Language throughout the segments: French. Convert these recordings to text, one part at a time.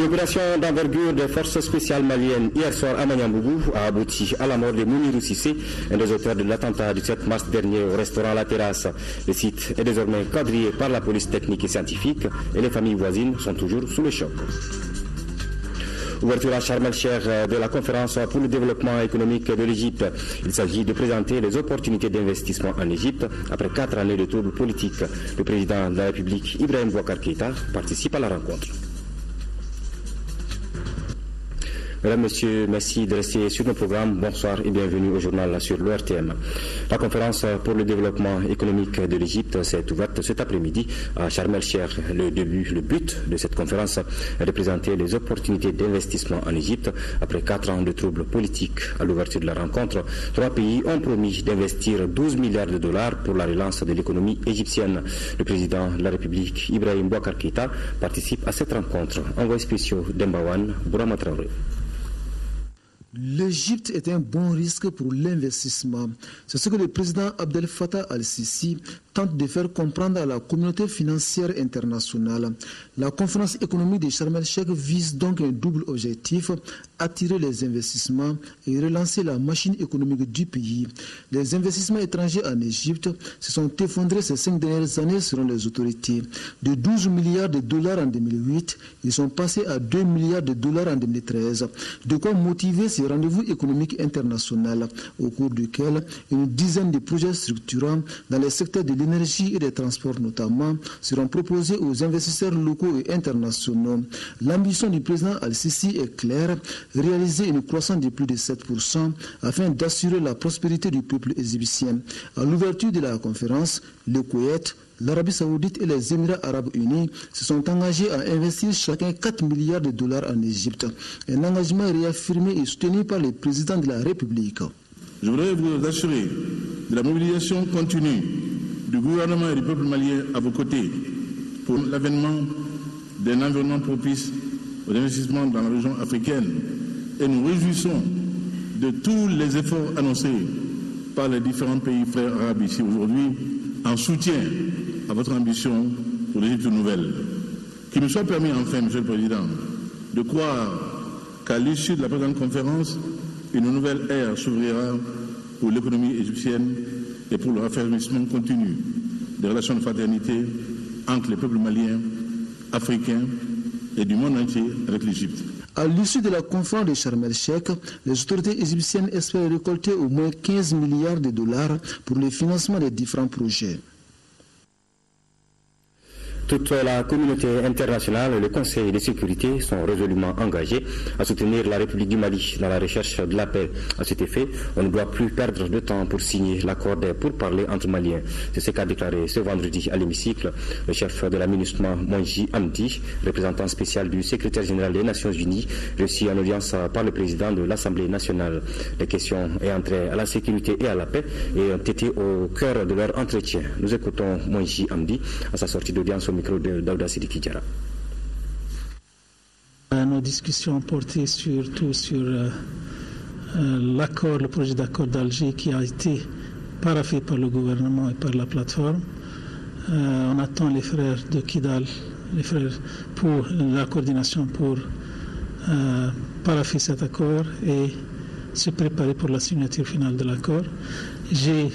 Une opération d'envergure des forces spéciales maliennes hier soir à Maniambougou a abouti à la mort de Mounirou Sissé, un des auteurs de l'attentat du 7 mars dernier au restaurant La Terrasse. Le site est désormais quadrillé par la police technique et scientifique et les familles voisines sont toujours sous le choc. Ouverture à Sharm el-Sheikh de la conférence pour le développement économique de l'Égypte. Il s'agit de présenter les opportunités d'investissement en Égypte après 4 années de troubles politiques. Le président de la République, Ibrahim Boubacar Keïta, participe à la rencontre. Mesdames, Messieurs, merci de rester sur nos programmes. Bonsoir et bienvenue au journal sur l'ORTM. La conférence pour le développement économique de l'Égypte s'est ouverte cet après-midi à Sharm el-Sheikh. Le but de cette conférence est de présenter les opportunités d'investissement en Égypte après 4 ans de troubles politiques. À l'ouverture de la rencontre, 3 pays ont promis d'investir 12 milliards de dollars pour la relance de l'économie égyptienne. Le président de la République, Ibrahim Boubacar Keïta, participe à cette rencontre. Envoyé spécial d'Embawan, Bourama Traoré. L'Égypte est un bon risque pour l'investissement. C'est ce que le président Abdel Fattah al-Sisi tente de faire comprendre à la communauté financière internationale. La conférence économique de Sharm el-Sheikh vise donc un double objectif, attirer les investissements et relancer la machine économique du pays. Les investissements étrangers en Égypte se sont effondrés ces 5 dernières années selon les autorités. De 12 milliards de dollars en 2008, ils sont passés à 2 milliards de dollars en 2013. De quoi motiver ces rendez-vous économiques internationaux au cours duquel une dizaine de projets structurants dans les secteurs de l'énergie et des transports notamment seront proposés aux investisseurs locaux et internationaux. L'ambition du président Al-Sisi est claire, réaliser une croissance de plus de 7% afin d'assurer la prospérité du peuple égyptien. À l'ouverture de la conférence, le Koweït, l'Arabie Saoudite et les Émirats Arabes Unis se sont engagés à investir chacun 4 milliards de dollars en Égypte. Un engagement réaffirmé et soutenu par le président de la République. Je voudrais vous assurer de la mobilisation continue du gouvernement et du peuple malien à vos côtés pour l'avènement d'un environnement propice aux investissements dans la région africaine. Et nous réjouissons de tous les efforts annoncés par les différents pays frères arabes ici aujourd'hui en soutien à votre ambition pour l'Égypte nouvelle. Qu'il me soit permis enfin, Monsieur le Président, de croire qu'à l'issue de la présente conférence, une nouvelle ère s'ouvrira pour l'économie égyptienne et pour le raffermissement continu des relations de fraternité entre les peuples maliens, africains et du monde entier avec l'Égypte. À l'issue de la conférence de Sharm el-Sheikh, les autorités égyptiennes espèrent récolter au moins 15 milliards de dollars pour le financement des différents projets. Toute la communauté internationale et le Conseil de sécurité sont résolument engagés à soutenir la République du Mali dans la recherche de la paix. À cet effet, on ne doit plus perdre de temps pour signer l'accord des pourparlers entre Maliens. C'est ce qu'a déclaré ce vendredi à l'hémicycle le chef de la MINUSMA, Mounji Hamdi, représentant spécial du secrétaire général des Nations Unies, reçu en audience par le président de l'Assemblée nationale. Les questions ayant trait à la sécurité et à la paix ont été au cœur de leur entretien. Nous écoutons Mounji Hamdi à sa sortie d'audience au micro de Daouda Sidiki Diarra. Nos discussions portaient surtout sur l'accord, le projet d'accord d'Alger qui a été paraphé par le gouvernement et par la plateforme. On attend les frères de Kidal, les frères pour la coordination pour parapher cet accord et se préparer pour la signature finale de l'accord. J'ai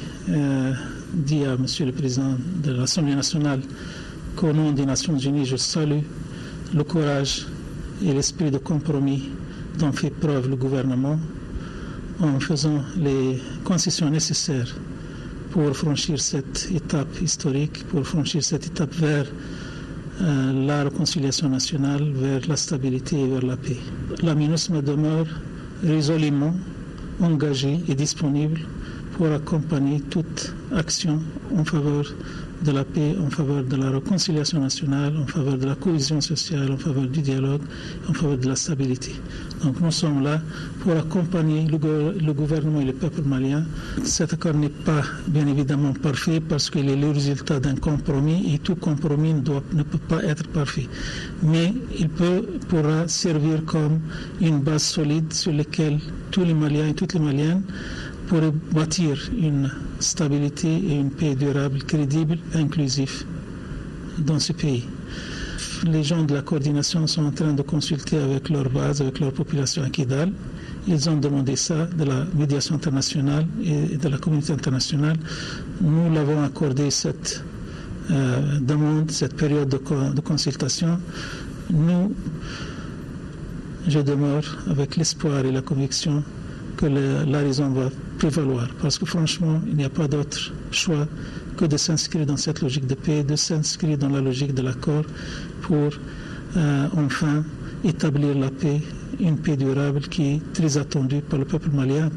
dit à Monsieur le Président de l'Assemblée nationale qu'au nom des Nations Unies, je salue le courage et l'esprit de compromis dont fait preuve le gouvernement en faisant les concessions nécessaires pour franchir cette étape historique, pour franchir cette étape vers la réconciliation nationale, vers la stabilité et vers la paix. La MINUSMA demeure résolument engagée et disponible pour accompagner toute action en faveur de la paix, en faveur de la réconciliation nationale, en faveur de la cohésion sociale, en faveur du dialogue, en faveur de la stabilité. Donc nous sommes là pour accompagner le gouvernement et le peuple malien. Cet accord n'est pas bien évidemment parfait parce qu'il est le résultat d'un compromis et tout compromis ne peut pas être parfait. Mais il pourra servir comme une base solide sur laquelle tous les Maliens et toutes les Maliennes pourraient bâtir une stabilité et une paix durable, crédible et inclusive dans ce pays. les gens de la coordination sont en train de consulter avec leur base, avec leur population à Kidal. Ils ont demandé ça de la médiation internationale et de la communauté internationale. Nous l'avons accordé cette demande, cette période de consultation. Je demeure avec l'espoir et la conviction que la raison va prévaloir. Parce que franchement, il n'y a pas d'autre choix que de s'inscrire dans cette logique de paix, de s'inscrire dans la logique de l'accord pour enfin établir la paix, une paix durable qui est très attendue par le peuple malien,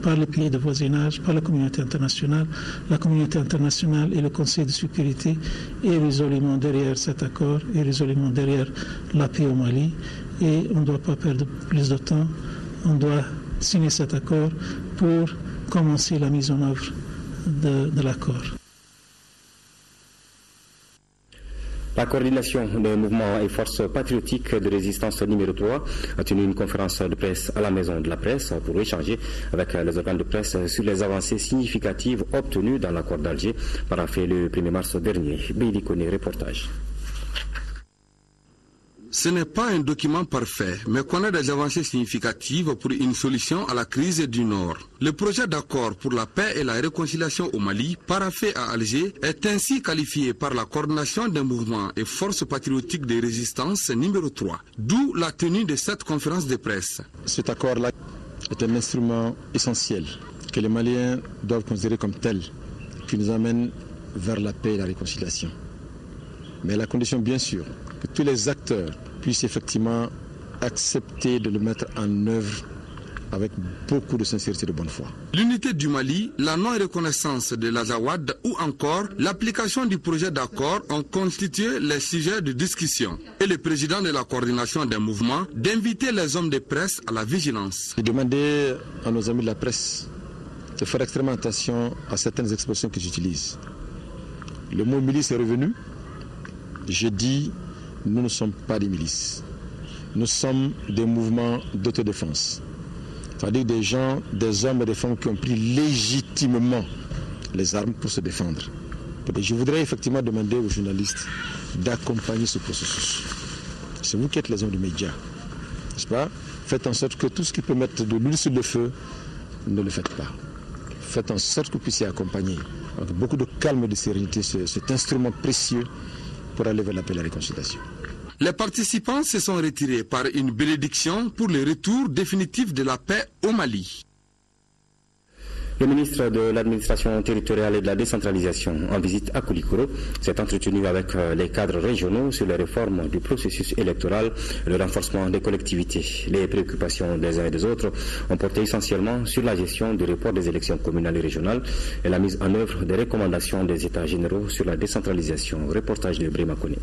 par les pays de voisinage, par la communauté internationale. La communauté internationale et le Conseil de sécurité est résolument derrière cet accord, est résolument derrière la paix au Mali. Et on ne doit pas perdre plus de temps. On doit signer cet accord pour commencer la mise en œuvre de l'accord. La coordination des mouvements et forces patriotiques de résistance numéro 3 a tenu une conférence de presse à la Maison de la Presse pour échanger avec les organes de presse sur les avancées significatives obtenues dans l'accord d'Alger paraphé le 1er mars dernier. Béli Koné, reportage. Ce n'est pas un document parfait, mais connaît des avancées significatives pour une solution à la crise du Nord. Le projet d'accord pour la paix et la réconciliation au Mali, paraphé à Alger, est ainsi qualifié par la coordination des mouvements et forces patriotiques de résistance numéro 3, d'où la tenue de cette conférence de presse. Cet accord-là est un instrument essentiel que les Maliens doivent considérer comme tel, qui nous amène vers la paix et la réconciliation. Mais à la condition, bien sûr, que tous les acteurs puissent effectivement accepter de le mettre en œuvre avec beaucoup de sincérité et de bonne foi. L'unité du Mali, la non-reconnaissance de l'Azawad ou encore l'application du projet d'accord ont constitué les sujets de discussion. Et le président de la coordination des mouvements d'inviter les hommes de presse à la vigilance. J'ai demandé à nos amis de la presse de faire extrêmement attention à certaines expressions qu'ils utilisent. Le mot milice est revenu. Je dis, nous ne sommes pas des milices. Nous sommes des mouvements d'autodéfense. C'est-à-dire des gens, des hommes et des femmes qui ont pris légitimement les armes pour se défendre. Et je voudrais effectivement demander aux journalistes d'accompagner ce processus. C'est vous qui êtes les hommes des médias, n'est-ce pas? Faites en sorte que tout ce qui peut mettre de l'huile sur le feu, ne le faites pas. Faites en sorte que vous puissiez accompagner avec beaucoup de calme et de sérénité cet instrument précieux pour aller vers la paix et la réconciliation. Les participants se sont retirés par une bénédiction pour le retour définitif de la paix au Mali. Le ministre de l'administration territoriale et de la décentralisation en visite à Koulikoro s'est entretenu avec les cadres régionaux sur les réformes du processus électoral et le renforcement des collectivités. Les préoccupations des uns et des autres ont porté essentiellement sur la gestion du report des élections communales et régionales et la mise en œuvre des recommandations des États généraux sur la décentralisation. Reportage de Brema Koné.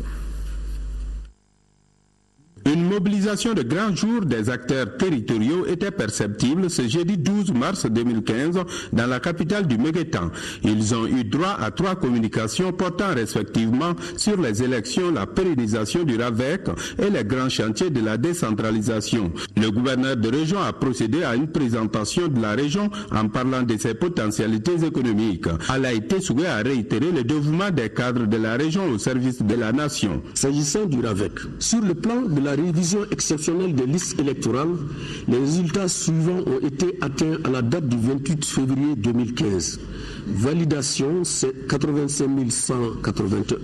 Une mobilisation de grand jour des acteurs territoriaux était perceptible ce jeudi 12 mars 2015 dans la capitale du Méguétan. Ils ont eu droit à 3 communications portant respectivement sur les élections, la pérennisation du RAVEC et les grands chantiers de la décentralisation. Le gouverneur de région a procédé à une présentation de la région en parlant de ses potentialités économiques. Elle a été souhaité à réitérer le dévouement des cadres de la région au service de la nation. S'agissant du RAVEC, sur le plan de la révision exceptionnelle des listes électorales, les résultats suivants ont été atteints à la date du 28 février 2015. Validation, c'est 85 181,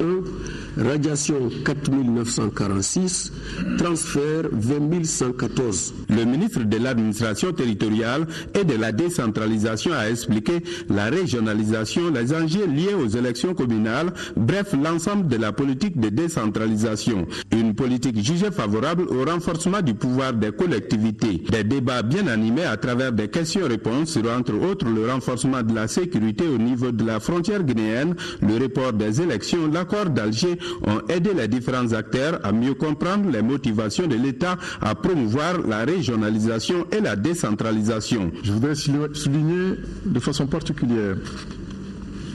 radiation 4 946, transfert 20 114. Le ministre de l'administration territoriale et de la décentralisation a expliqué la régionalisation, les enjeux liés aux élections communales, bref l'ensemble de la politique de décentralisation. Une politique jugée favorable au renforcement du pouvoir des collectivités. Des débats bien animés à travers des questions-réponses sur entre autres le renforcement de la sécurité au niveau de la frontière guinéenne, le report des élections, l'accord d'Alger ont aidé les différents acteurs à mieux comprendre les motivations de l'État à promouvoir la régionalisation et la décentralisation. Je voudrais souligner de façon particulière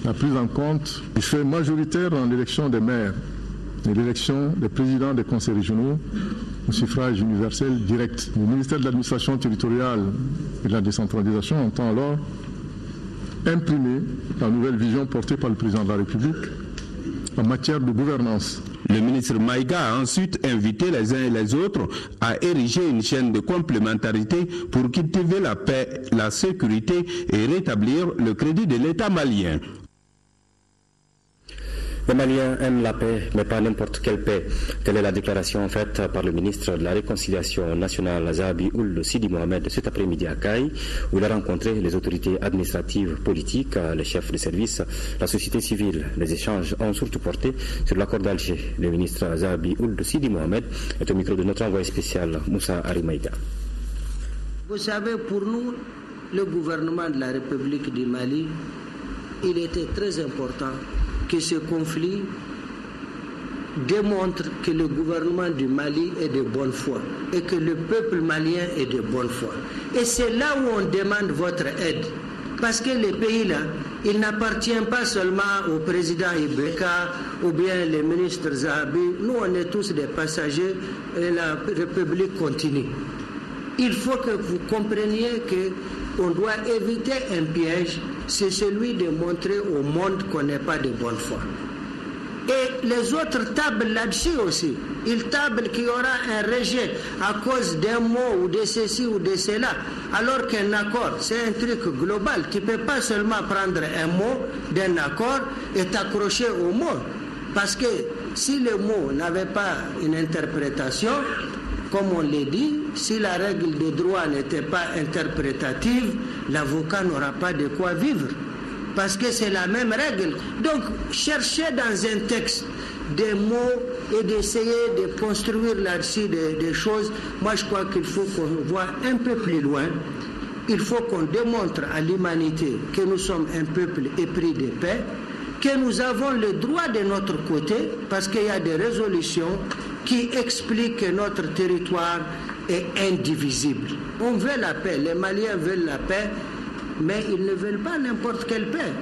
la prise en compte du fait majoritaire dans l'élection des maires et l'élection des présidents des conseils régionaux au suffrage universel direct. Le ministère de l'administration territoriale et de la décentralisation entend alors imprimer la nouvelle vision portée par le président de la République en matière de gouvernance Le ministre Maïga a ensuite invité les uns et les autres à ériger une chaîne de complémentarité pour cultiver la paix, la sécurité et rétablir le crédit de l'État malien. Les Maliens aiment la paix, mais pas n'importe quelle paix. Telle est la déclaration faite par le ministre de la Réconciliation nationale, Zahabi Ould Sidi Mohamed, cet après-midi à Caille, où il a rencontré les autorités administratives, politiques, les chefs de service, la société civile. Les échanges ont surtout porté sur l'accord d'Alger. Le ministre Zahabi Ould Sidi Mohamed est au micro de notre envoyé spécial, Moussa Arimaïga. Vous savez, pour nous, le gouvernement de la République du Mali, il était très important que ce conflit démontre que le gouvernement du Mali est de bonne foi et que le peuple malien est de bonne foi. Et c'est là où on demande votre aide. Parce que les pays-là, il n'appartient pas seulement au président Ibeka ou bien le ministre Zahabi. Nous, on est tous des passagers et la République continue. Il faut que vous compreniez qu'on doit éviter un piège, c'est celui de montrer au monde qu'on n'est pas de bonne foi. Et les autres tablent là-dessus aussi. Ils tablent qu'il y aura un rejet à cause d'un mot ou de ceci ou de cela. Alors qu'un accord, c'est un truc global. Tu ne peux pas seulement prendre un mot d'un accord et t'accrocher au mot. Parce que si le mot n'avait pas une interprétation, comme on l'a dit, si la règle de droit n'était pas interprétative, l'avocat n'aura pas de quoi vivre. Parce que c'est la même règle. Donc, chercher dans un texte des mots et d'essayer de construire là-dessus des choses, moi je crois qu'il faut qu'on voit un peu plus loin. Il faut qu'on démontre à l'humanité que nous sommes un peuple épris de paix, que nous avons le droit de notre côté, parce qu'il y a des résolutions qui expliquent que notre territoire est indivisible. On veut la paix, les Maliens veulent la paix, mais ils ne veulent pas n'importe quelle paix.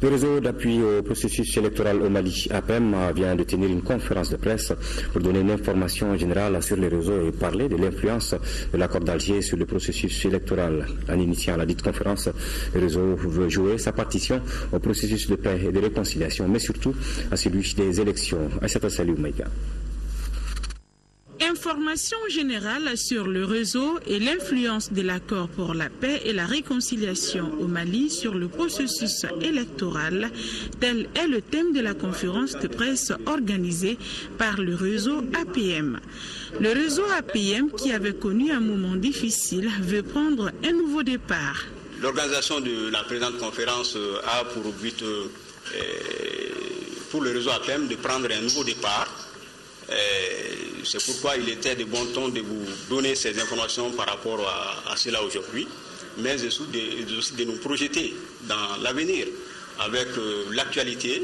Le réseau d'appui au processus électoral au Mali, APEM, vient de tenir une conférence de presse pour donner une information générale sur les réseaux et parler de l'influence de l'accord d'Alger sur le processus électoral. En initiant la dite conférence, le réseau veut jouer sa partition au processus de paix et de réconciliation, mais surtout à celui des élections. Aïssata Salou Maïga. Information générale sur le réseau et l'influence de l'accord pour la paix et la réconciliation au Mali sur le processus électoral, tel est le thème de la conférence de presse organisée par le réseau APM. Le réseau APM, qui avait connu un moment difficile, veut prendre un nouveau départ. L'organisation de la présente conférence a pour but, pour le réseau APM, de prendre un nouveau départ. C'est pourquoi il était de bon ton de vous donner ces informations par rapport à cela aujourd'hui, mais aussi de nous projeter dans l'avenir avec l'actualité.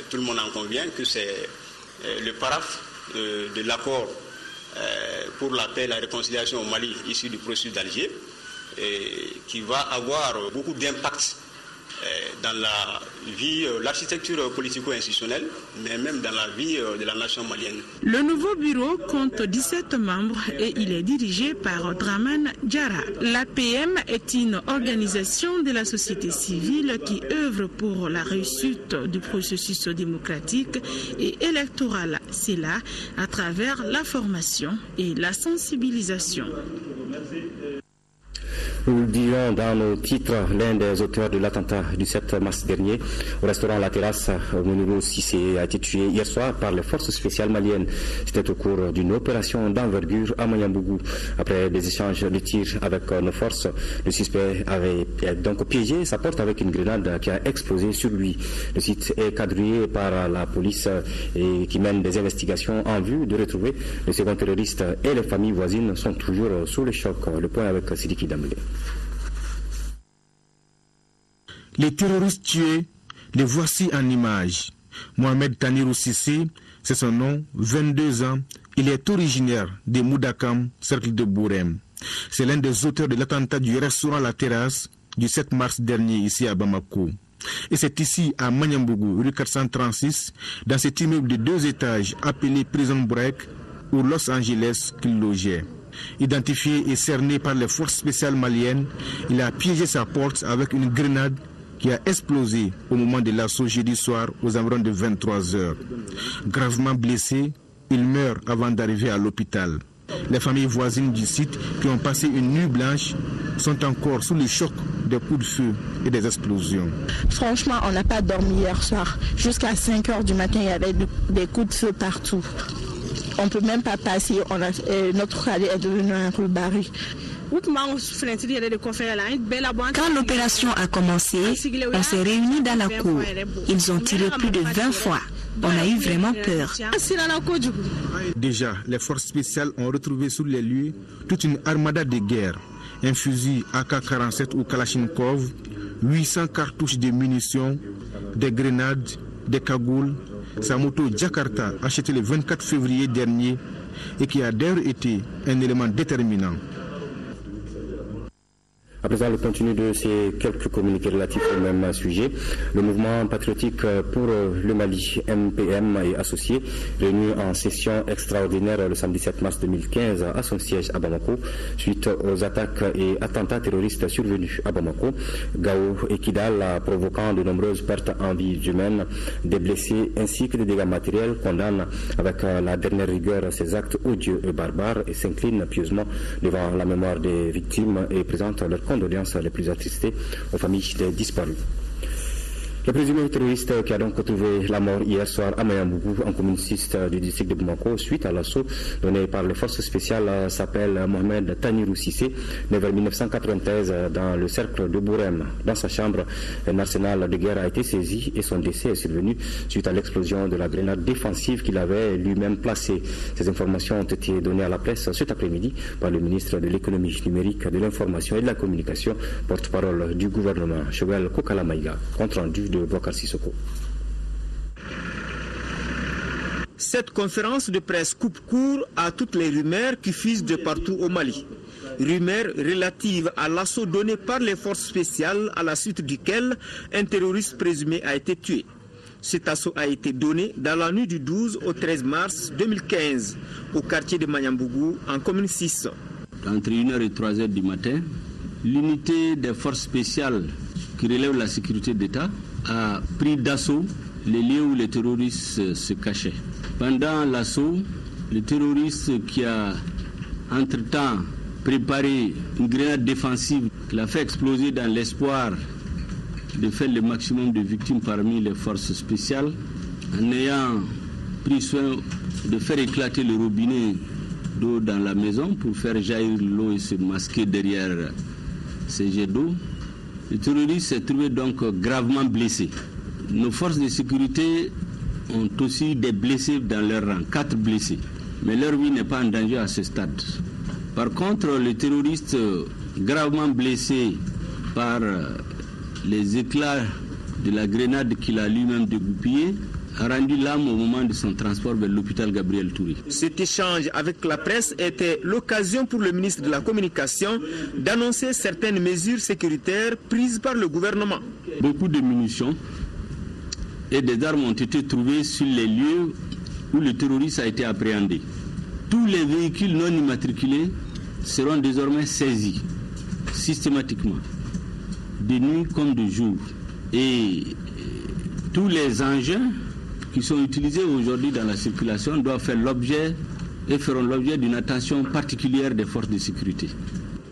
Tout le monde en convient que c'est le paraphe de l'accord pour la paix et la réconciliation au Mali issu du processus d'Alger qui va avoir beaucoup d'impact dans la vie, l'architecture politico-institutionnelle, mais même dans la vie de la nation malienne. Le nouveau bureau compte 17 membres et il est dirigé par Draman Diarra. L'APM est une organisation de la société civile qui œuvre pour la réussite du processus démocratique et électoral. C'est là à travers la formation et la sensibilisation. Nous le disions dans nos titres, l'un des auteurs de l'attentat du 7 mars dernier au restaurant La Terrasse, Mounirou Sissé, a été tué hier soir par les forces spéciales maliennes. C'était au cours d'une opération d'envergure à Mayambougou. Après des échanges de tirs avec nos forces, le suspect avait donc piégé sa porte avec une grenade qui a explosé sur lui. Le site est quadrillé par la police et qui mène des investigations en vue de retrouver le second terroriste, et les familles voisines sont toujours sous le choc. Le point avec Sidiki Dambélé. Les terroristes tués, les voici en image. Mohamed Tanirou Sissé, c'est son nom, 22 ans. Il est originaire de Moudakam, cercle de Bourem. C'est l'un des auteurs de l'attentat du restaurant La Terrasse du 7 mars dernier ici à Bamako. Et c'est ici à Mayambougou, rue 436, dans cet immeuble de 2 étages appelé Prison Break ou Los Angeles qu'il logeait. Identifié et cerné par les forces spéciales maliennes, il a piégé sa porte avec une grenade qui a explosé au moment de l'assaut jeudi soir aux environs de 23 h. Gravement blessé, il meurt avant d'arriver à l'hôpital. Les familles voisines du site qui ont passé une nuit blanche sont encore sous le choc des coups de feu et des explosions. Franchement, on n'a pas dormi hier soir. Jusqu'à 5 h du matin, il y avait des coups de feu partout. On ne peut même pas passer. Notre rallye est devenu un peu barré. Quand l'opération a commencé, on s'est réunis dans la cour. Ils ont tiré plus de 20 fois. On a eu vraiment peur. Déjà, les forces spéciales ont retrouvé sur les lieux toute une armada de guerre, un fusil AK-47 ou Kalachnikov, 800 cartouches de munitions, des grenades, des cagoules, sa moto Jakarta achetée le 24 février dernier et qui a d'ailleurs été un élément déterminant. À présent, le contenu de ces quelques communiqués relatifs au même sujet. Le mouvement patriotique pour le Mali, MPM et associés, réunis en session extraordinaire le samedi 7 mars 2015 à son siège à Bamako, suite aux attaques et attentats terroristes survenus à Bamako, Gao et Kidal, provoquant de nombreuses pertes en vies humaines, des blessés ainsi que des dégâts matériels, condamnent avec la dernière rigueur ces actes odieux et barbares et s'inclinent pieusement devant la mémoire des victimes et présentent leurs condoléances les plus attristées aux familles des disparus. Le présumé terroriste qui a donc trouvé la mort hier soir à Mayambougou, en commune 6 du district de Bamako, suite à l'assaut donné par les forces spéciales, s'appelle Mohamed Tanirou Sissé, né vers 1993 dans le cercle de Bourem. Dans sa chambre, un arsenal de guerre a été saisi et son décès est survenu suite à l'explosion de la grenade défensive qu'il avait lui-même placée. Ces informations ont été données à la presse cet après-midi par le ministre de l'économie numérique, de l'information et de la communication, porte-parole du gouvernement, Choguel Kokalamaïga, compte rendu de Bokar Sissoko. Cette conférence de presse coupe court à toutes les rumeurs qui fusent de partout au Mali. Rumeurs relatives à l'assaut donné par les forces spéciales à la suite duquel un terroriste présumé a été tué. Cet assaut a été donné dans la nuit du 12 au 13 mars 2015 au quartier de Mayambougou en commune 6. Entre 1h et 3h du matin, l'unité des forces spéciales qui relèvent la sécurité d'État a pris d'assaut les lieux où les terroristes se cachaient. Pendant l'assaut, le terroriste qui a entre-temps préparé une grenade défensive qu'il a fait exploser dans l'espoir de faire le maximum de victimes parmi les forces spéciales, en ayant pris soin de faire éclater le robinet d'eau dans la maison pour faire jaillir l'eau et se masquer derrière ces jets d'eau. Le terroriste s'est trouvé donc gravement blessé. Nos forces de sécurité ont aussi des blessés dans leur rang, 4 blessés. Mais leur vie n'est pas en danger à ce stade. Par contre, le terroriste gravement blessé par les éclats de la grenade qu'il a lui-même dégoupillée a rendu l'âme au moment de son transport vers l'hôpital Gabriel Touré. Cet échange avec la presse était l'occasion pour le ministre de la Communication d'annoncer certaines mesures sécuritaires prises par le gouvernement. Beaucoup de munitions et des armes ont été trouvées sur les lieux où le terroriste a été appréhendé. Tous les véhicules non immatriculés seront désormais saisis systématiquement, de nuit comme de jour. Et tous les engins qui sont utilisés aujourd'hui dans la circulation doivent faire l'objet et feront l'objet d'une attention particulière des forces de sécurité.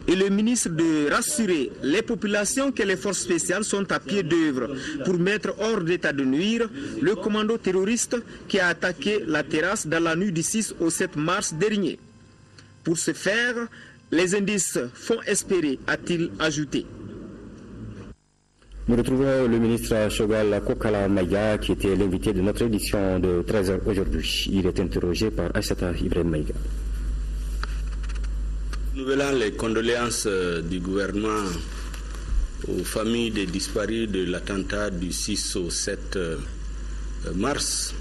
Et le ministre de rassurer les populations que les forces spéciales sont à pied d'œuvre pour mettre hors d'état de nuire le commando terroriste qui a attaqué la terrasse dans la nuit du 6 au 7 mars dernier. Pour ce faire, les indices font espérer, a-t-il ajouté. Nous retrouvons le ministre Choguel Kokalamaïga qui était l'invité de notre édition de 13h aujourd'hui. Il est interrogé par Aïssata Ibrahim Maïga. Nous venons les condoléances du gouvernement aux familles des disparus de l'attentat du 6 au 7 mars.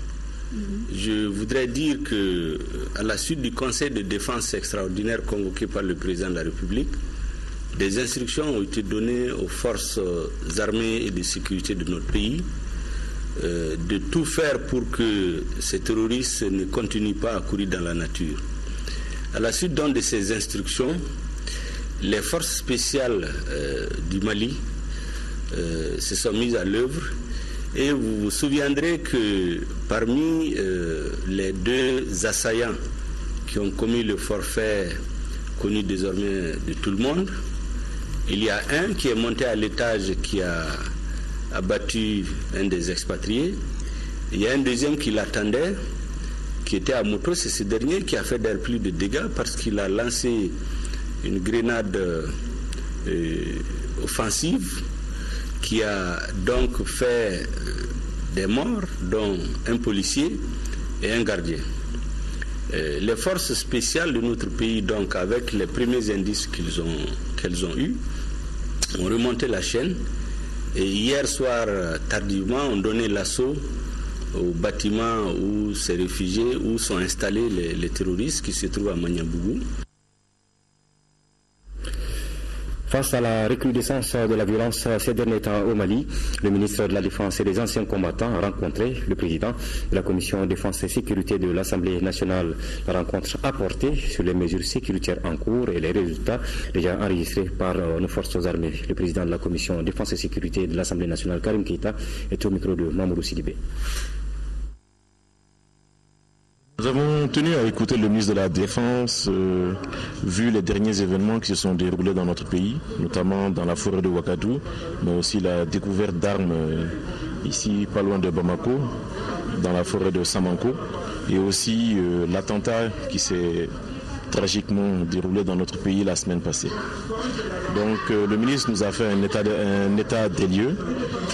Je voudrais dire que à la suite du Conseil de défense extraordinaire convoqué par le président de la République, des instructions ont été données aux forces armées et de sécurité de notre pays de tout faire pour que ces terroristes ne continuent pas à courir dans la nature. À la suite donc de ces instructions, les forces spéciales du Mali se sont mises à l'œuvre. Et vous vous souviendrez que parmi les deux assaillants qui ont commis le forfait connu désormais de tout le monde, il y a un qui est monté à l'étage qui a abattu un des expatriés. Il y a un deuxième qui l'attendait, qui était à moto. C'est ce dernier qui a fait d'ailleurs plus de dégâts parce qu'il a lancé une grenade offensive qui a donc fait des morts, dont un policier et un gardien. Les forces spéciales de notre pays, donc avec les premiers indices qu'elles ont eus, ont remonté la chaîne et hier soir tardivement ont donné l'assaut au bâtiment où ces réfugiés, où sont installés les terroristes qui se trouvent à Magnabougou. Face à la recrudescence de la violence ces derniers temps au Mali, le ministre de la Défense et des anciens combattants a rencontré le président de la Commission Défense et Sécurité de l'Assemblée nationale. La rencontre a porté sur les mesures sécuritaires en cours et les résultats déjà enregistrés par nos forces armées. Le président de la Commission Défense et Sécurité de l'Assemblée nationale, Karim Keïta, est au micro de Mamoudou Sidibé. Nous avons tenu à écouter le ministre de la Défense, vu les derniers événements qui se sont déroulés dans notre pays, notamment dans la forêt de Ouagadougou, mais aussi la découverte d'armes ici pas loin de Bamako, dans la forêt de Samanko, et aussi l'attentat qui s'est tragiquement déroulé dans notre pays la semaine passée. Donc le ministre nous a fait un état des lieux.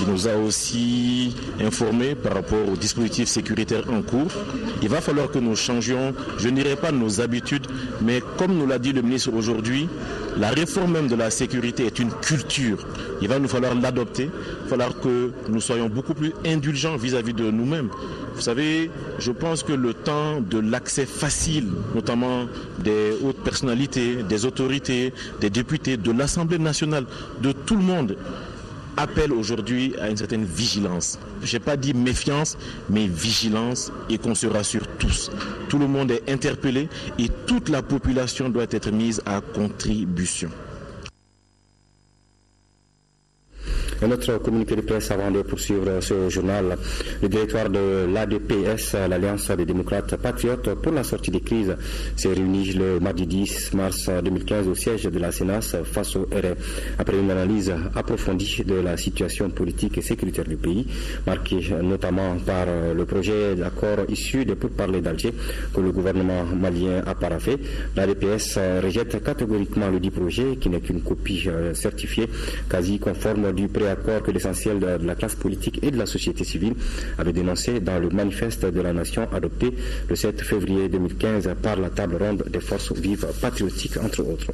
Il nous a aussi informé par rapport aux dispositifs sécuritaires en cours. Il va falloir que nous changions, je ne dirais pas nos habitudes, mais comme nous l'a dit le ministre aujourd'hui, la réforme même de la sécurité est une culture. Il va nous falloir l'adopter. Il va falloir que nous soyons beaucoup plus indulgents vis-à-vis de nous-mêmes. Vous savez, je pense que le temps de l'accès facile, notamment des hautes personnalités, des autorités, des députés, de l'Assemblée nationale, de tout le monde, appelle aujourd'hui à une certaine vigilance. Je n'ai pas dit méfiance, mais vigilance, et qu'on se rassure tous. Tout le monde est interpellé et toute la population doit être mise à contribution. Un autre communiqué de presse avant de poursuivre ce journal. Le directoire de l'ADPS, l'Alliance des démocrates patriotes pour la sortie des crises, s'est réuni le mardi 10 mars 2015 au siège de la CENAS face au RN. Après une analyse approfondie de la situation politique et sécuritaire du pays, marquée notamment par le projet d'accord issu des pourparlers d'Alger que le gouvernement malien a paraphé, l'ADPS rejette catégoriquement le dit projet qui n'est qu'une copie certifiée, quasi conforme du préaccord que l'essentiel de la classe politique et de la société civile avait dénoncé dans le manifeste de la nation adopté le 7 février 2015 par la table ronde des forces vives patriotiques, entre autres.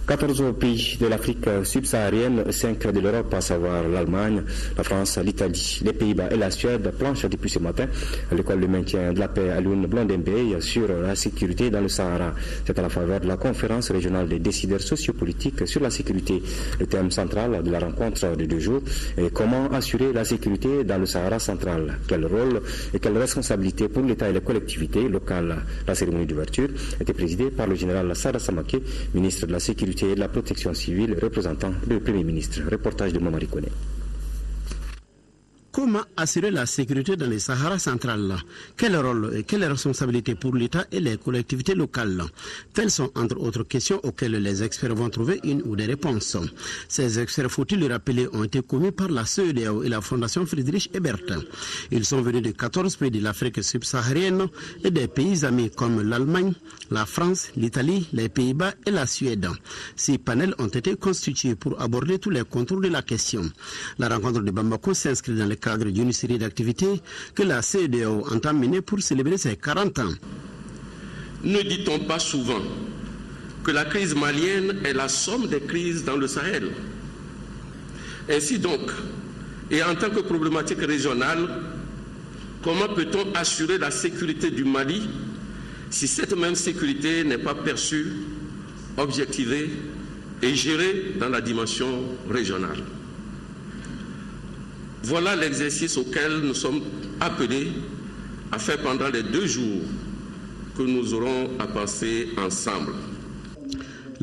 14 pays de l'Afrique subsaharienne, 5 de l'Europe, à savoir l'Allemagne, la France, l'Italie, les Pays-Bas et la Suède, planchent depuis ce matin à l'école de maintien de la paix à Lune Blondembey sur la sécurité dans le Sahara. C'est à la faveur de la conférence régionale des décideurs sociopolitiques sur la sécurité. Le thème central de la rencontre de 2 jours est comment assurer la sécurité dans le Sahara central. Quel rôle et quelle responsabilité pour l'État et les collectivités locales. La cérémonie d'ouverture était présidée par le général Sada Samake, ministre de la Sécurité et de la protection civile, représentant le Premier ministre. Reportage de Mamari Kone. Comment assurer la sécurité dans le Sahara central? Quel rôle et quelles responsabilités pour l'État et les collectivités locales? Telles sont entre autres questions auxquelles les experts vont trouver une ou des réponses. Ces experts, faut-il le rappeler, ont été commis par la CEDEAO et la Fondation Friedrich Ebert. Ils sont venus de 14 pays de l'Afrique subsaharienne et des pays amis comme l'Allemagne, la France, l'Italie, les Pays-Bas et la Suède. Ces panels ont été constitués pour aborder tous les contours de la question. La rencontre de Bamako s'inscrit dans le cadre d'une série d'activités que la CEDEAO entend mener pour célébrer ses 40 ans. Ne dit-on pas souvent que la crise malienne est la somme des crises dans le Sahel? Ainsi donc, et en tant que problématique régionale, comment peut-on assurer la sécurité du Mali si cette même sécurité n'est pas perçue, objectivée et gérée dans la dimension régionale? Voilà l'exercice auquel nous sommes appelés à faire pendant les 2 jours que nous aurons à passer ensemble.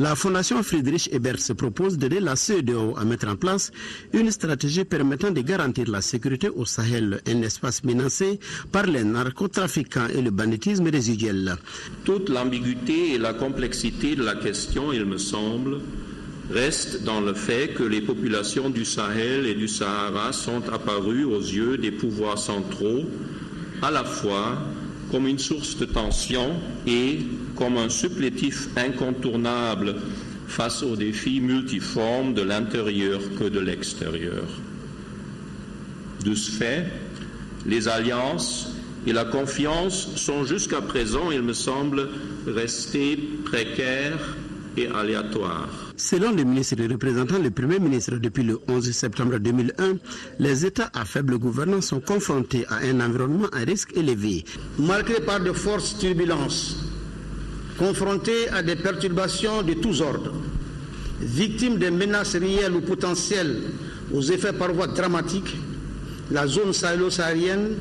La Fondation Friedrich Ebert se propose d'aider la CEDEAO à mettre en place une stratégie permettant de garantir la sécurité au Sahel, un espace menacé par les narcotrafiquants et le banditisme résiduel. Toute l'ambiguïté et la complexité de la question, il me semble, reste dans le fait que les populations du Sahel et du Sahara sont apparues aux yeux des pouvoirs centraux à la fois comme une source de tension et comme un supplétif incontournable face aux défis multiformes de l'intérieur que de l'extérieur. De ce fait, les alliances et la confiance sont jusqu'à présent, il me semble, restées précaires et aléatoires. Selon le ministre représentant le Premier ministre depuis le 11 septembre 2001, les États à faible gouvernance sont confrontés à un environnement à risque élevé. Marqués par de fortes turbulences, confrontés à des perturbations de tous ordres, victimes des menaces réelles ou potentielles aux effets parfois dramatiques, la zone sahélo-saharienne,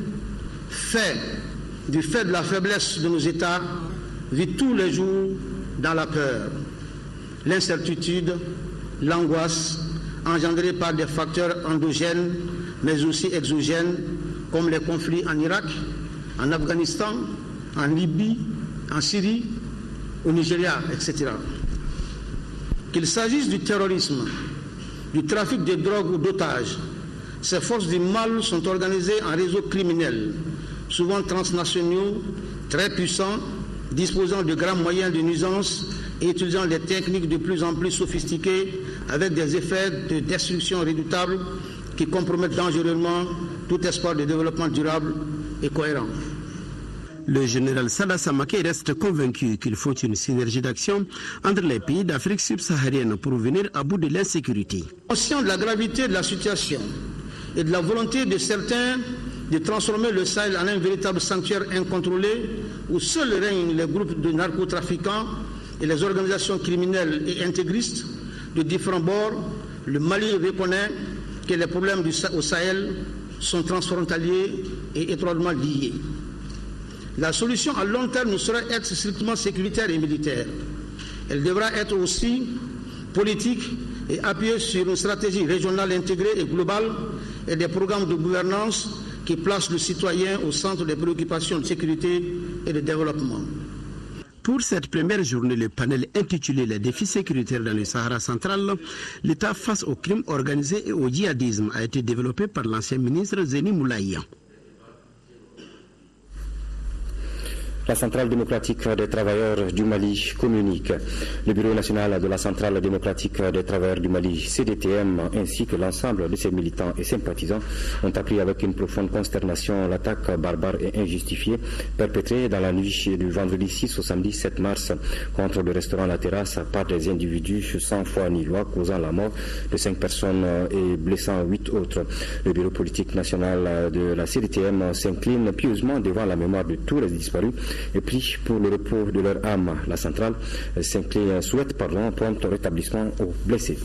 du fait de la faiblesse de nos États, vit tous les jours dans la peur, l'incertitude, l'angoisse engendrée par des facteurs endogènes mais aussi exogènes comme les conflits en Irak, en Afghanistan, en Libye, en Syrie, au Nigeria, etc. Qu'il s'agisse du terrorisme, du trafic de drogue ou d'otages, ces forces du mal sont organisées en réseaux criminels, souvent transnationaux, très puissants, disposant de grands moyens de nuisance et utilisant des techniques de plus en plus sophistiquées avec des effets de destruction redoutables qui compromettent dangereusement tout espoir de développement durable et cohérent. Le général Sada Samake reste convaincu qu'il faut une synergie d'action entre les pays d'Afrique subsaharienne pour venir à bout de l'insécurité. Conscient de la gravité de la situation et de la volonté de certains de transformer le Sahel en un véritable sanctuaire incontrôlé où seuls règnent les groupes de narcotrafiquants et les organisations criminelles et intégristes de différents bords, le Mali reconnaît que les problèmes au Sahel sont transfrontaliers et étroitement liés. La solution à long terme ne saurait être strictement sécuritaire et militaire. Elle devra être aussi politique et appuyée sur une stratégie régionale intégrée et globale et des programmes de gouvernance qui placent le citoyen au centre des préoccupations de sécurité et de développement. Pour cette première journée, le panel intitulé « Les défis sécuritaires dans le Sahara central, l'État face au crime organisé et au djihadisme » a été développé par l'ancien ministre Zeni Moulaïa. La Centrale démocratique des travailleurs du Mali communique. Le Bureau national de la Centrale démocratique des travailleurs du Mali, CDTM, ainsi que l'ensemble de ses militants et sympathisants ont appris avec une profonde consternation l'attaque barbare et injustifiée perpétrée dans la nuit du vendredi 6 au samedi 7 mars contre le restaurant La Terrasse par des individus sans foi ni loi, causant la mort de 5 personnes et blessant 8 autres. Le Bureau politique national de la CDTM s'incline pieusement devant la mémoire de tous les disparus et prie pour le repos de leur âme. La centrale souhaite prompt rétablissement aux blessés.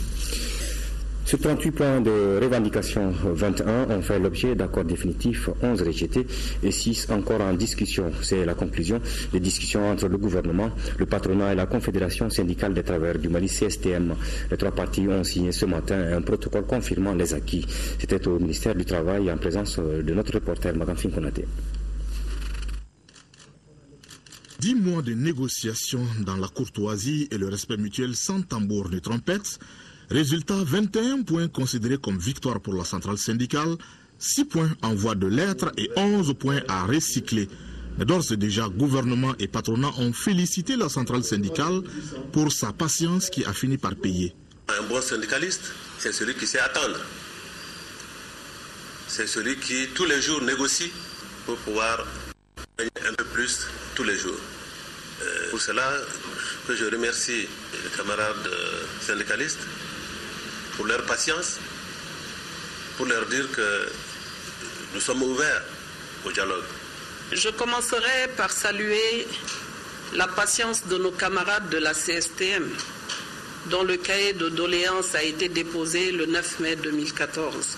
Sur 38 points de revendication, 21 ont fait l'objet d'accords définitifs, 11 rejetés et 6 encore en discussion. C'est la conclusion des discussions entre le gouvernement, le patronat et la Confédération syndicale des travailleurs du Mali, CSTM. Les 3 parties ont signé ce matin un protocole confirmant les acquis. C'était au ministère du Travail en présence de notre reporter Magamfin Konaté. 10 mois de négociations dans la courtoisie et le respect mutuel sans tambour ni trompette. Résultat, 21 points considérés comme victoire pour la centrale syndicale, 6 points en voie de lettres et 11 points à recycler. Mais d'ores et déjà, gouvernement et patronat ont félicité la centrale syndicale pour sa patience qui a fini par payer. Un bon syndicaliste, c'est celui qui sait attendre. C'est celui qui tous les jours négocie pour pouvoir gagner un peu plus tous les jours. Pour cela, je remercie les camarades syndicalistes pour leur patience, pour leur dire que nous sommes ouverts au dialogue. Je commencerai par saluer la patience de nos camarades de la CSTM, dont le cahier de doléances a été déposé le 9 mai 2014.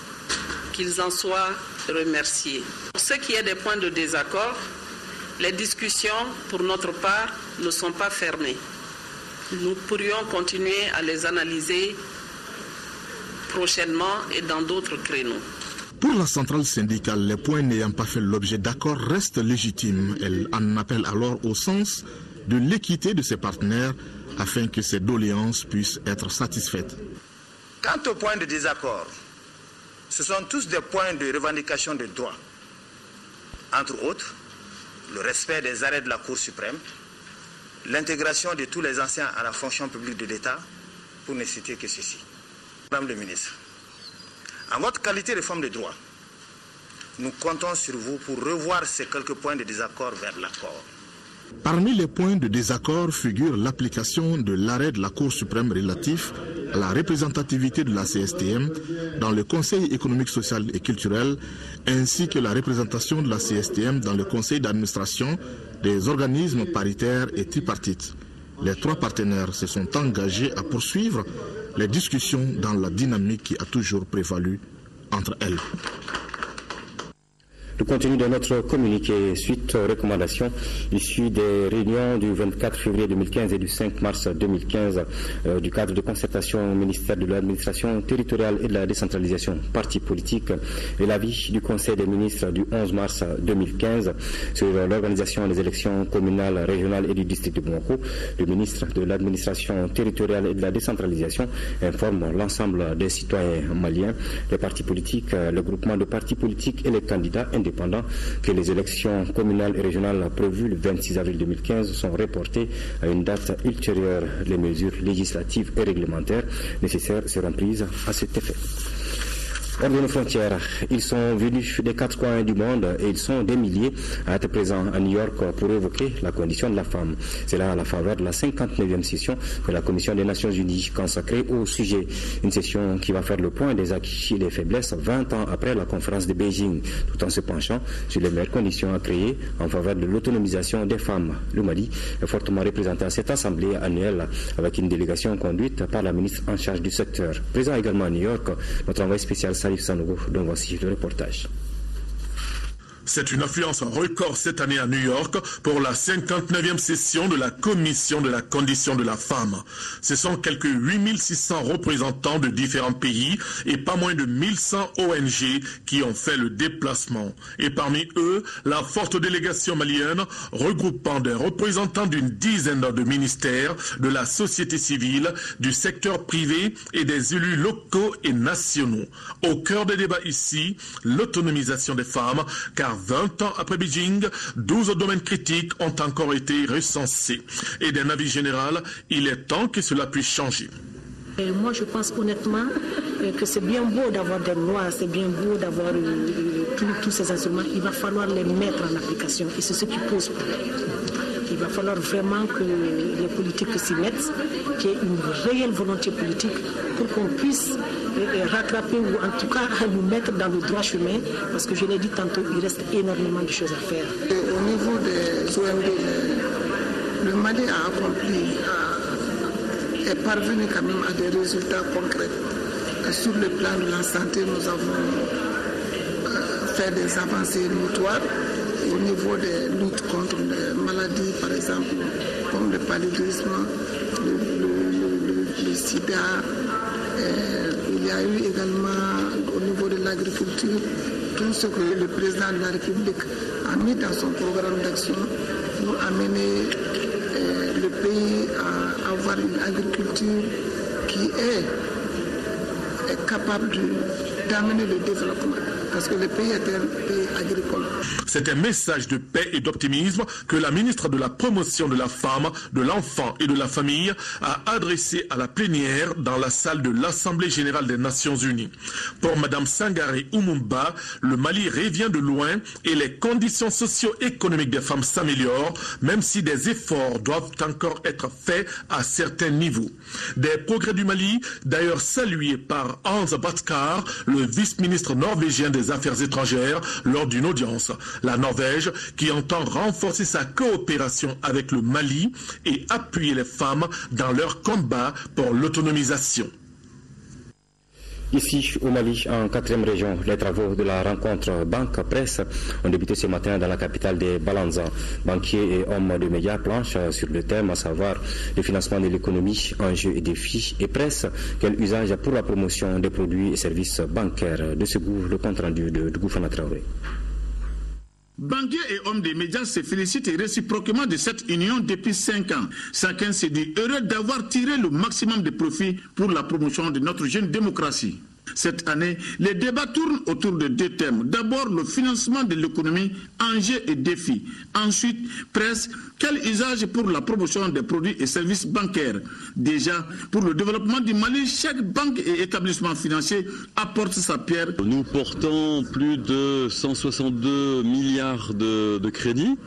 Qu'ils en soient remerciés. Pour ce qui est des points de désaccord, les discussions, pour notre part, ne sont pas fermées. nous pourrions continuer à les analyser prochainement et dans d'autres créneaux. Pour la centrale syndicale, les points n'ayant pas fait l'objet d'accord restent légitimes. Elle en appelle alors au sens de l'équité de ses partenaires afin que ces doléances puissent être satisfaites. Quant aux points de désaccord, ce sont tous des points de revendication de droits. Entre autres, le respect des arrêts de la Cour suprême, l'intégration de tous les anciens à la fonction publique de l'État, pour ne citer que ceci. Madame le ministre, en votre qualité de femme de droit, nous comptons sur vous pour revoir ces quelques points de désaccord vers l'accord. Parmi les points de désaccord figure l'application de l'arrêt de la Cour suprême relatif à la représentativité de la CSTM dans le Conseil économique, social et culturel, ainsi que la représentation de la CSTM dans le Conseil d'administration des organismes paritaires et tripartites. Les trois partenaires se sont engagés à poursuivre les discussions dans la dynamique qui a toujours prévalu entre elles. Le contenu de notre communiqué suite aux recommandations issues des réunions du 24 février 2015 et du 5 mars 2015 du cadre de concertation au ministère de l'administration territoriale et de la décentralisation partis politiques et l'avis du Conseil des ministres du 11 mars 2015 sur l'organisation des élections communales, régionales et du district de Bamako. Le ministre de l'administration territoriale et de la décentralisation informe l'ensemble des citoyens maliens, les partis politiques, le groupement de partis politiques et les candidats indépendants que les élections communales et régionales prévues le 26 avril 2015 sont reportées à une date ultérieure. Les mesures législatives et réglementaires nécessaires seront prises à cet effet. Hors de nos frontières, ils sont venus des quatre coins du monde et ils sont des milliers à être présents à New York pour évoquer la condition de la femme. C'est là à la faveur de la 59e session de la Commission des Nations Unies consacrée au sujet. Une session qui va faire le point des acquis et des faiblesses 20 ans après la conférence de Beijing, tout en se penchant sur les meilleures conditions à créer en faveur de l'autonomisation des femmes. Le Mali est fortement représenté à cette assemblée annuelle avec une délégation conduite par la ministre en charge du secteur. Présent également à New York, notre envoyé spécial Salif Sanogo, dont voici le reportage. C'est une affluence record cette année à New York pour la 59e session de la Commission de la condition de la femme. Ce sont quelques 8600 représentants de différents pays et pas moins de 1100 ONG qui ont fait le déplacement. Et parmi eux, la forte délégation malienne regroupant des représentants d'une dizaine de ministères, de la société civile, du secteur privé et des élus locaux et nationaux. Au cœur des débats ici, l'autonomisation des femmes, car 20 ans après Beijing, 12 domaines critiques ont encore été recensés. Et d'un avis général, il est temps que cela puisse changer. Et moi, je pense honnêtement que c'est bien beau d'avoir des lois, c'est bien beau d'avoir tous ces instruments. Il va falloir les mettre en application et c'est ce qui pose problème. Il va falloir vraiment que les politiques s'y mettent, qu'il y ait une réelle volonté politique pour qu'on puisse rattraper ou en tout cas nous mettre dans le droit chemin, parce que je l'ai dit tantôt, il reste énormément de choses à faire. Au niveau des OMD, le Mali a accompli, est parvenu quand même à des résultats concrets. Sur le plan de la santé, nous avons fait des avancées notoires. Au niveau des luttes contre les maladies, par exemple, comme le paludisme, le sida, il y a eu également au niveau de l'agriculture tout ce que le président de la République a mis dans son programme d'action pour amener le pays à avoir une agriculture qui est capable d'amener le développement. Parce que le pays est un pays agricole. C'est un message de paix et d'optimisme que la ministre de la Promotion de la Femme, de l'Enfant et de la Famille a adressé à la plénière dans la salle de l'Assemblée Générale des Nations Unies. Pour Mme Sangaré Oumumba, le Mali revient de loin et les conditions socio-économiques des femmes s'améliorent, même si des efforts doivent encore être faits à certains niveaux. Des progrès du Mali, d'ailleurs salués par Hans Batkar, le vice-ministre norvégien des Affaires étrangères, lors d'une audience. La Norvège qui entend renforcer sa coopération avec le Mali et appuyer les femmes dans leur combat pour l'autonomisation. Ici, au Mali, en 4e région, les travaux de la rencontre Banque-Presse ont débuté ce matin dans la capitale des Balanza. Banquiers et hommes de médias planchent sur le thème, à savoir le financement de l'économie, enjeux et défis, et presse, quel usage pour la promotion des produits et services bancaires. De ce goût, le compte rendu de Gouffana Traoré. Banquiers et hommes des médias se félicitent réciproquement de cette union depuis 5 ans. Chacun se dit heureux d'avoir tiré le maximum de profit pour la promotion de notre jeune démocratie. Cette année, les débats tournent autour de 2 thèmes. D'abord, le financement de l'économie, enjeux et défis. Ensuite, presse, quel usage pour la promotion des produits et services bancaires. Déjà, pour le développement du Mali, chaque banque et établissement financier apporte sa pierre. Nous portons plus de 162 milliards de crédits.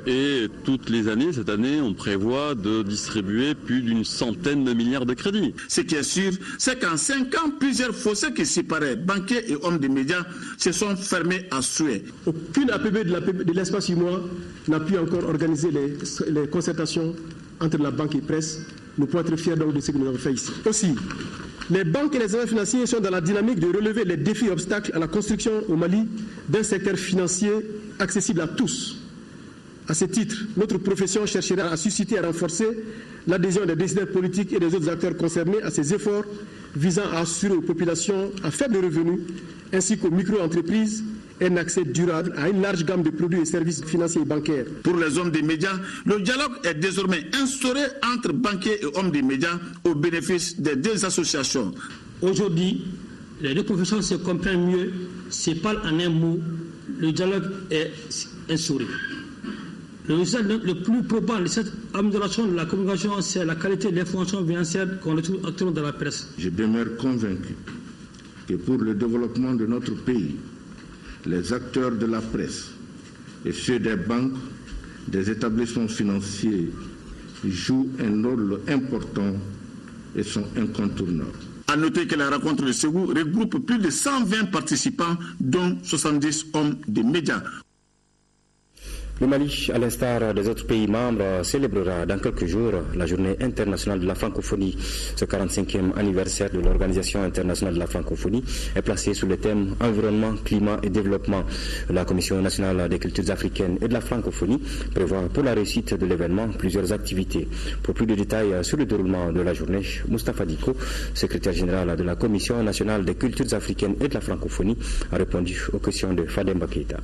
Et toutes les années, cette année, on prévoit de distribuer plus d'une centaine de milliards de crédits. Ce qui est sûr, c'est qu'en 5 ans, plusieurs fossés qui séparaient banquiers et hommes des médias se sont fermés à souhait. Aucune APB de l'espace UMOA n'a pu encore organiser les concertations entre la banque et presse. Nous pouvons être fiers donc de ce que nous avons fait ici. Aussi, les banques et les agents financiers sont dans la dynamique de relever les défis et obstacles à la construction au Mali d'un secteur financier accessible à tous. À ce titre, notre profession cherchera à susciter et à renforcer l'adhésion des décideurs politiques et des autres acteurs concernés à ces efforts visant à assurer aux populations à faible revenu ainsi qu'aux micro-entreprises un accès durable à une large gamme de produits et services financiers et bancaires. Pour les hommes des médias, le dialogue est désormais instauré entre banquiers et hommes des médias au bénéfice des 2 associations. Aujourd'hui, les 2 professions se comprennent mieux, se parlent en un mot, le dialogue est instauré. Le résultat le plus probable de cette amélioration de la communication, c'est la qualité de l'information financière qu'on retrouve actuellement dans la presse. Je demeure convaincu que pour le développement de notre pays, les acteurs de la presse et ceux des banques, des établissements financiers jouent un rôle important et sont incontournables. À noter que la rencontre de Ségou regroupe plus de 120 participants, dont 70 hommes de médias. Le Mali, à l'instar des autres pays membres, célébrera dans quelques jours la journée internationale de la francophonie. Ce 45e anniversaire de l'Organisation internationale de la francophonie est placé sous le thème environnement, climat et développement. La Commission nationale des cultures africaines et de la francophonie prévoit pour la réussite de l'événement plusieurs activités. Pour plus de détails sur le déroulement de la journée, Moustapha Diko, secrétaire général de la Commission nationale des cultures africaines et de la francophonie, a répondu aux questions de Fademba Keïta.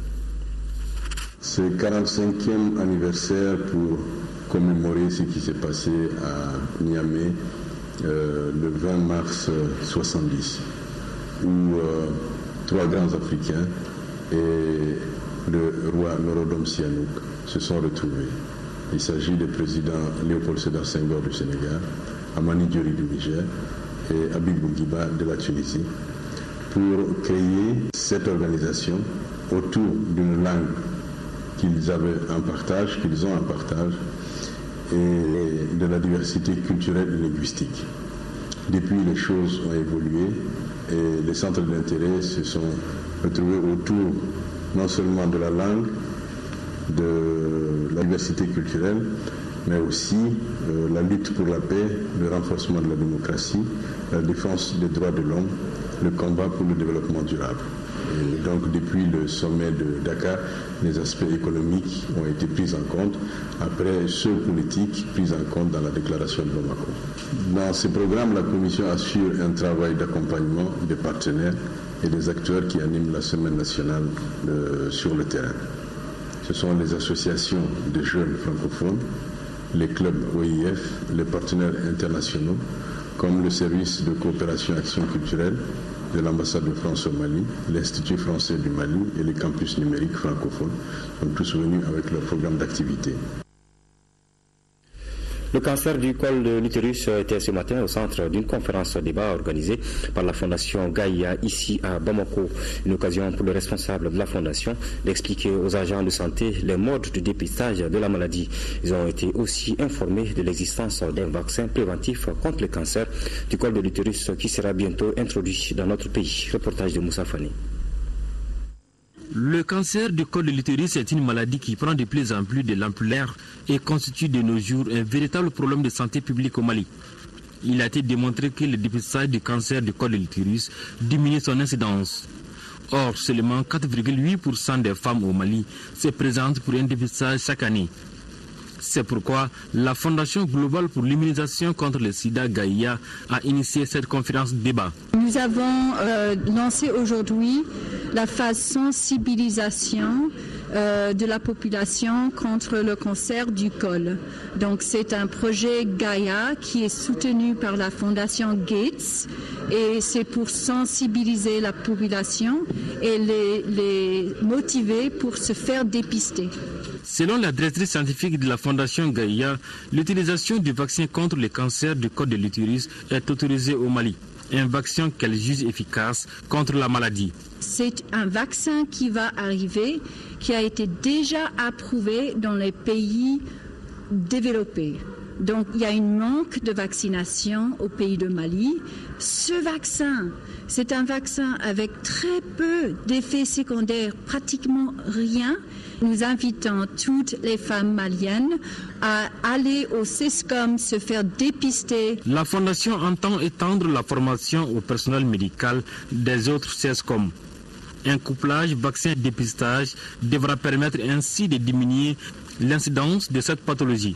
Ce 45e anniversaire pour commémorer ce qui s'est passé à Niamey le 20 mars 70, où 3 grands Africains et le roi Norodom Sihanouk se sont retrouvés. Il s'agit du président Léopold Sédar Senghor du Sénégal, Amani Diori du Niger et Habib Bourguiba de la Tunisie, pour créer cette organisation autour d'une langue qu'ils avaient en partage, qu'ils ont en partage, et de la diversité culturelle et linguistique. Depuis, les choses ont évolué et les centres d'intérêt se sont retrouvés autour non seulement de la langue, de la diversité culturelle, mais aussi la lutte pour la paix, le renforcement de la démocratie, la défense des droits de l'homme, le combat pour le développement durable. Et donc depuis le sommet de Dakar, les aspects économiques ont été pris en compte, après ceux politiques pris en compte dans la déclaration de Bamako. Dans ce programme, la Commission assure un travail d'accompagnement des partenaires et des acteurs qui animent la semaine nationale sur le terrain. Ce sont les associations de jeunes francophones, les clubs OIF, les partenaires internationaux, comme le service de coopération action culturelle de l'ambassade de France au Mali, l'Institut français du Mali et les campus numériques francophones sont tous venus avec leur programme d'activité. Le cancer du col de l'utérus était ce matin au centre d'une conférence débat organisée par la Fondation Gaïa ici à Bamako. Une occasion pour le responsable de la Fondation d'expliquer aux agents de santé les modes de dépistage de la maladie. Ils ont été aussi informés de l'existence d'un vaccin préventif contre le cancer du col de l'utérus qui sera bientôt introduit dans notre pays. Reportage de Moussa Fani. Le cancer du col de l'utérus est une maladie qui prend de plus en plus de l'ampleur et constitue de nos jours un véritable problème de santé publique au Mali. il a été démontré que le dépistage du cancer du col de l'utérus diminue son incidence. Or, seulement 4,8% des femmes au Mali se présentent pour un dépistage chaque année. C'est pourquoi la Fondation globale pour l'immunisation contre le sida Gaïa a initié cette conférence débat. Nous avons lancé aujourd'hui la phase sensibilisation de la population contre le cancer du col. Donc c'est un projet Gaïa qui est soutenu par la Fondation Gates et c'est pour sensibiliser la population et les motiver pour se faire dépister. Selon la directrice scientifique de la Fondation Gaïa, l'utilisation du vaccin contre le cancer du col de l'utérus est autorisée au Mali. Un vaccin qu'elle juge efficace contre la maladie. C'est un vaccin qui va arriver, qui a été déjà approuvé dans les pays développés. Donc il y a un manque de vaccination au pays de Mali. Ce vaccin, c'est un vaccin avec très peu d'effets secondaires, pratiquement rien. Nous invitons toutes les femmes maliennes à aller au CESCOM se faire dépister. La Fondation entend étendre la formation au personnel médical des autres CESCOM. Un couplage vaccin-dépistage devra permettre ainsi de diminuer l'incidence de cette pathologie.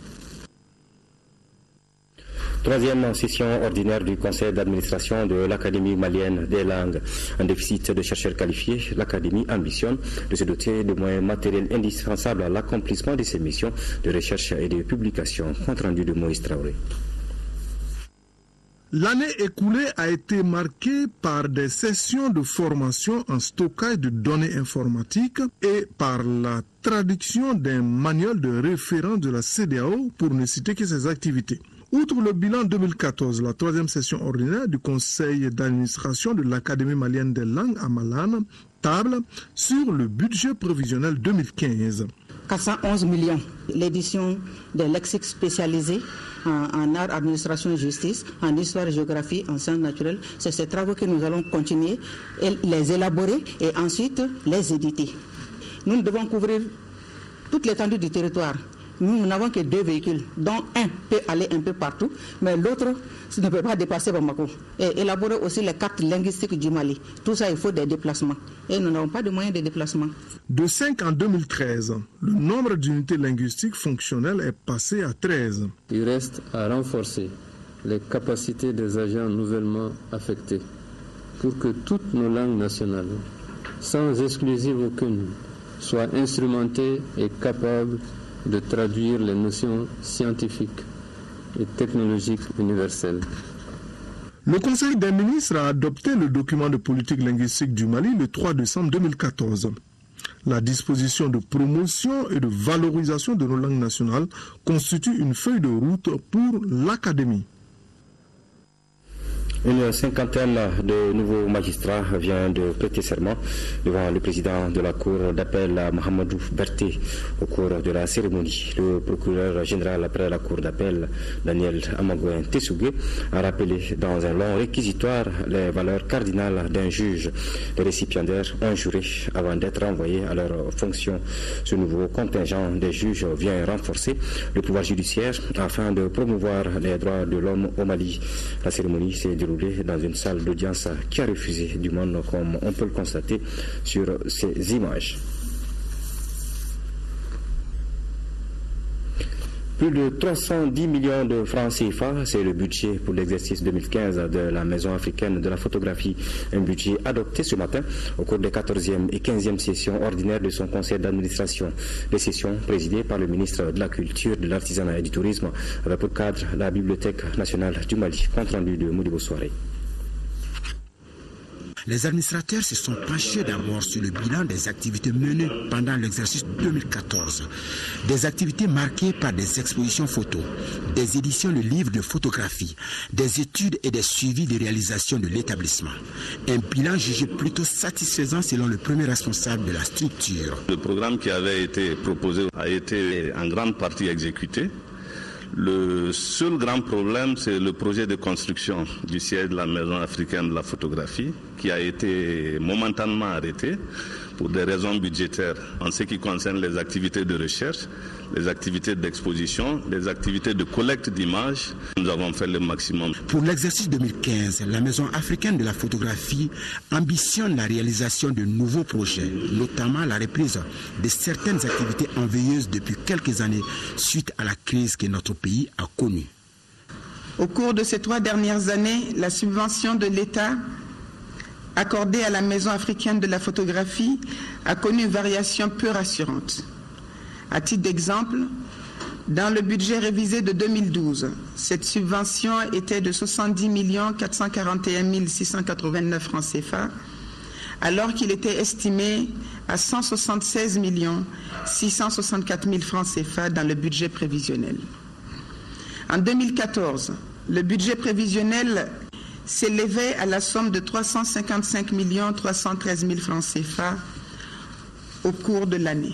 Troisième session ordinaire du conseil d'administration de l'Académie malienne des langues. Un déficit de chercheurs qualifiés, l'Académie ambitionne de se doter de moyens matériels indispensables à l'accomplissement de ses missions de recherche et de publication. Compte rendu de Moïse Traoré. L'année écoulée a été marquée par des sessions de formation en stockage de données informatiques et par la traduction d'un manuel de référence de la CEDEAO pour ne citer que ses activités. Outre le bilan 2014, la troisième session ordinaire du conseil d'administration de l'Académie malienne des langues à Malane table sur le budget prévisionnel 2015. 411 millions, l'édition des lexiques spécialisés en art, administration et justice, en histoire et géographie, en sciences naturelles. C'est ces travaux que nous allons continuer, et les élaborer et ensuite les éditer. Nous devons couvrir toute l'étendue du territoire. Nous n'avons que 2 véhicules, dont un peut aller un peu partout, mais l'autre ne peut pas dépasser Bamako. Et élaborer aussi les cartes linguistiques du Mali. Tout ça, il faut des déplacements. Et nous n'avons pas de moyens de déplacement. De 5 en 2013, le nombre d'unités linguistiques fonctionnelles est passé à 13. Il reste à renforcer les capacités des agents nouvellement affectés pour que toutes nos langues nationales, sans exclusive aucune, soient instrumentées et capables de traduire les notions scientifiques et technologiques universelles. Le Conseil des ministres a adopté le document de politique linguistique du Mali le 3 décembre 2014. La disposition de promotion et de valorisation de nos langues nationales constitue une feuille de route pour l'Académie. Une cinquantaine de nouveaux magistrats vient de prêter serment devant le président de la Cour d'appel, Mohamedou Berté, au cours de la cérémonie. Le procureur général après la Cour d'appel, Daniel Amagouin Tessougué, a rappelé dans un long réquisitoire les valeurs cardinales d'un juge. Les récipiendaires ont juré avant d'être envoyés à leur fonction. Ce nouveau contingent des juges vient renforcer le pouvoir judiciaire afin de promouvoir les droits de l'homme au Mali. La cérémonie s'est déroulée dans une salle d'audience qui a refusé du monde, comme on peut le constater sur ces images. Plus de 310 millions de francs CFA, c'est le budget pour l'exercice 2015 de la Maison africaine de la photographie. Un budget adopté ce matin au cours des 14e et 15e sessions ordinaires de son conseil d'administration. Des sessions présidées par le ministre de la Culture, de l'Artisanat et du Tourisme, avec pour cadre la Bibliothèque nationale du Mali. Compte rendu de Modibo Soirée. Les administrateurs se sont penchés d'abord sur le bilan des activités menées pendant l'exercice 2014. Des activités marquées par des expositions photos, des éditions de livres de photographie, des études et des suivis de réalisation de l'établissement. Un bilan jugé plutôt satisfaisant selon le premier responsable de la structure. Le programme qui avait été proposé a été en grande partie exécuté. Le seul grand problème, c'est le projet de construction du siège de la Maison africaine de la photographie qui a été momentanément arrêté pour des raisons budgétaires en ce qui concerne les activités de recherche, les activités d'exposition, les activités de collecte d'images. Nous avons fait le maximum. Pour l'exercice 2015, la Maison africaine de la photographie ambitionne la réalisation de nouveaux projets, notamment la reprise de certaines activités envieuses depuis quelques années suite à la crise que notre pays a connue. Au cours de ces 3 dernières années, la subvention de l'État accordée à la Maison africaine de la photographie a connu une variation peu rassurante. À titre d'exemple, dans le budget révisé de 2012, cette subvention était de 70 441 689 francs CFA, alors qu'il était estimé à 176 664 000 francs CFA dans le budget prévisionnel. En 2014, le budget prévisionnel s'élevait à la somme de 355 313 000 francs CFA au cours de l'année.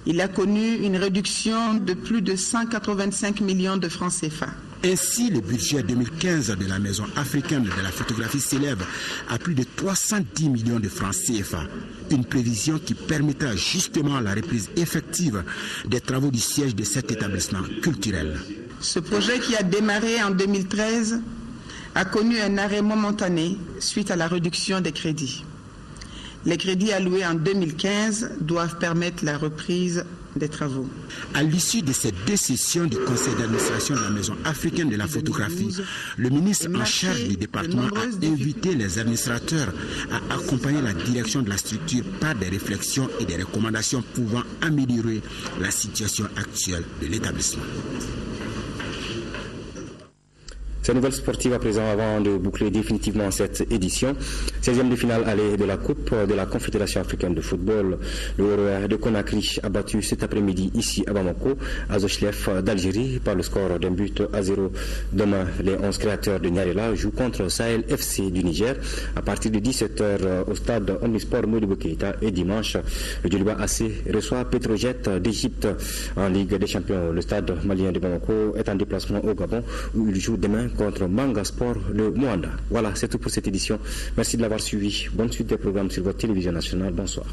Il a connu une réduction de plus de 185 millions de francs CFA. Ainsi, le budget 2015 de la Maison africaine de la photographie s'élève à plus de 310 millions de francs CFA. Une prévision qui permettra justement la reprise effective des travaux du siège de cet établissement culturel. Ce projet qui a démarré en 2013 a connu un arrêt momentané suite à la réduction des crédits. Les crédits alloués en 2015 doivent permettre la reprise des travaux. À l'issue de ces 2 sessions du conseil d'administration de la Maison africaine de la photographie, le ministre en charge du département a invité les administrateurs à accompagner la direction de la structure par des réflexions et des recommandations pouvant améliorer la situation actuelle de l'établissement. Ces nouvelles sportives à présent avant de boucler définitivement cette édition. 16e de finale aller de la Coupe de la Confédération africaine de football. Le Héros de Conakry a battu cet après-midi ici à Bamako, à Zochlef d'Algérie par le score d'un but à 0. Demain, les 11 créateurs de Nyarela jouent contre Sahel FC du Niger à partir de 17h au stade Omnisport Modibo Keïta et dimanche, le Djoliba AC reçoit Petrojet d'Égypte en Ligue des Champions. Le stade malien de Bamako est en déplacement au Gabon où il joue demain contre Manga Sport le Moanda. Voilà, c'est tout pour cette édition. Merci de l'avoir suivi. Bonne suite des programmes sur votre télévision nationale. Bonsoir.